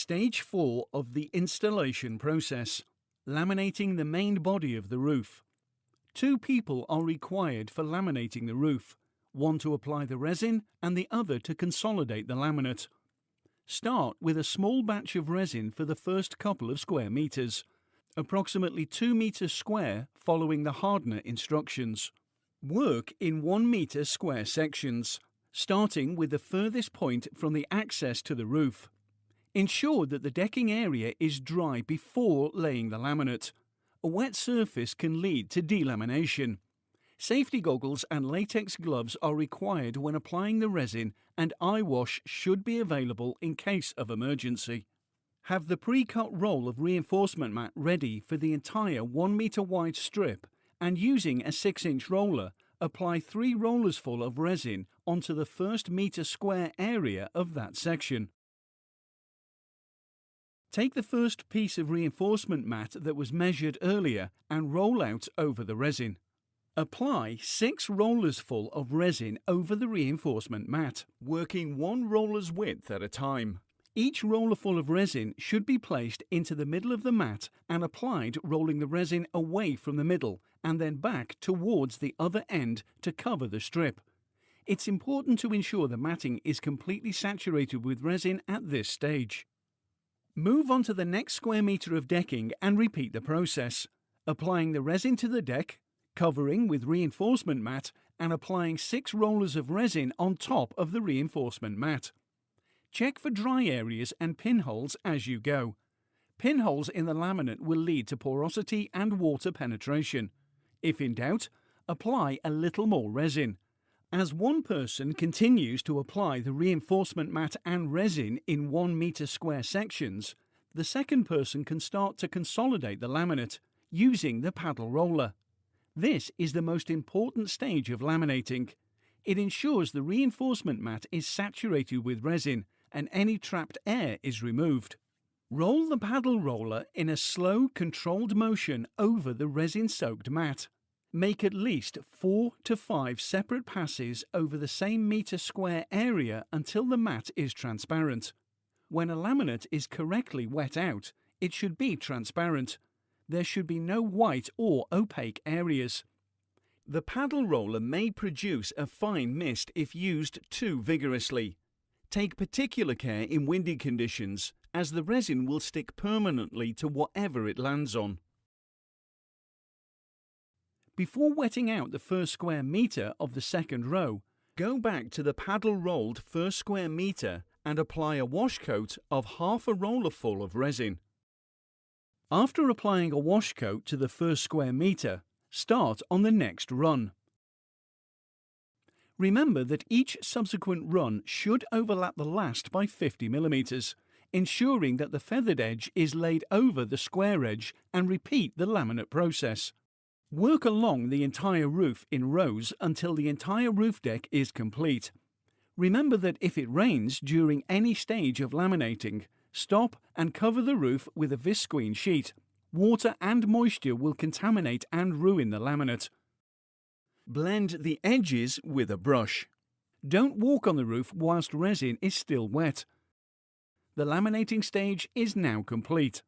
Stage 4 of the installation process, laminating the main body of the roof. 2 people are required for laminating the roof, one to apply the resin and the other to consolidate the laminate. Start with a small batch of resin for the first couple of square meters, approximately 2 meters square following the hardener instructions. Work in 1 meter square sections, starting with the furthest point from the access to the roof. Ensure that the decking area is dry before laying the laminate. A wet surface can lead to delamination. Safety goggles and latex gloves are required when applying the resin, and eye wash should be available in case of emergency. Have the pre-cut roll of reinforcement mat ready for the entire 1 meter wide strip, and using a 6-inch roller, apply 3 rollers full of resin onto the first meter square area of that section. Take the first piece of reinforcement mat that was measured earlier and roll out over the resin. Apply 6 rollers full of resin over the reinforcement mat, working 1 roller's width at a time. Each roller full of resin should be placed into the middle of the mat and applied rolling the resin away from the middle and then back towards the other end to cover the strip. It's important to ensure the matting is completely saturated with resin at this stage. Move on to the next square meter of decking and repeat the process, applying the resin to the deck, covering with reinforcement mat and applying 6 rollers of resin on top of the reinforcement mat. Check for dry areas and pinholes as you go. Pinholes in the laminate will lead to porosity and water penetration. If in doubt, apply a little more resin. As one person continues to apply the reinforcement mat and resin in 1 meter square sections, the second person can start to consolidate the laminate using the paddle roller. This is the most important stage of laminating. It ensures the reinforcement mat is saturated with resin and any trapped air is removed. Roll the paddle roller in a slow, controlled motion over the resin-soaked mat. Make at least 4 to 5 separate passes over the same meter square area until the mat is transparent. When a laminate is correctly wet out, it should be transparent. There should be no white or opaque areas. The paddle roller may produce a fine mist if used too vigorously. Take particular care in windy conditions, as the resin will stick permanently to whatever it lands on. Before wetting out the first square meter of the second row, go back to the paddle-rolled first square meter and apply a wash coat of half a roller full of resin. After applying a wash coat to the first square meter, start on the next run. Remember that each subsequent run should overlap the last by 50 mm, ensuring that the feathered edge is laid over the square edge, and repeat the laminate process. Work along the entire roof in rows until the entire roof deck is complete. Remember that if it rains during any stage of laminating, stop and cover the roof with a visqueen sheet. Water and moisture will contaminate and ruin the laminate. Blend the edges with a brush. Don't walk on the roof whilst resin is still wet. The laminating stage is now complete.